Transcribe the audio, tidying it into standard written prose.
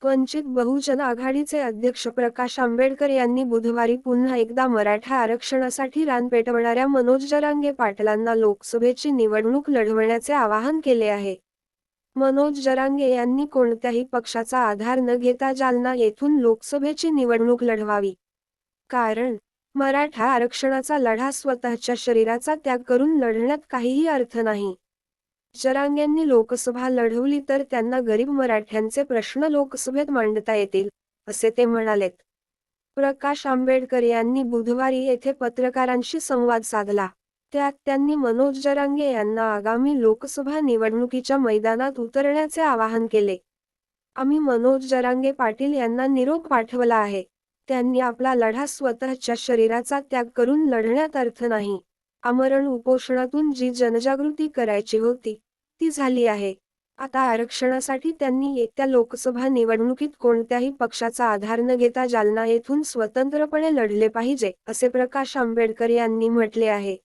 वंचित बहुजन आघाडीचे अध्यक्ष प्रकाश आंबेडकर यांनी बुधवारी पुन्हा एकदा मराठा आरक्षणासाठी रान पेटवणाऱ्या मनोज जरांगे पाटलांना लोकसभेची निवडणूक लढवण्याचे आवाहन केले आहे. मनोज जरांगे यांनी कोणत्याही पक्षाचा आधार न घेता जालना येथून लोकसभेची निवडणूक लढवावी. कारण मराठा आरक्षणाचा लढा स्वतःच्या शरीराचा त्याग करून लढण्यात काहीही अर्थ नाही. जरांगेंनी लोकसभा लढवली तर त्यांना गरीब मराठ्यांचे प्रश्न लोकसभेत मांडता येतील, असे ते म्हणालेत. प्रकाश आंबेडकर यांनी बुधवारी येथे पत्रकारांशी संवाद साधला. त्यात त्यांनी मनोज जरांगे यांना आगामी लोकसभा निवडणुकीच्या मैदानात उतरण्याचे आवाहन केले. आम्ही मनोज जरांगे पाटील यांना निरोप पाठवला आहे. त्यांनी आपला लढा स्वतःच्या शरीराचा त्याग करून लढण्यात अर्थ नाही. आमरण उपोषणातून जी जनजागृती करायची होती, ती झाली आहे. आता आरक्षणासाठी त्यांनी येत्या लोकसभा निवडणुकीत कोणत्याही पक्षाचा आधार न घेता जालना येथून स्वतंत्रपणे लढले पाहिजे, असे प्रकाश आंबेडकर यांनी म्हटले आहे.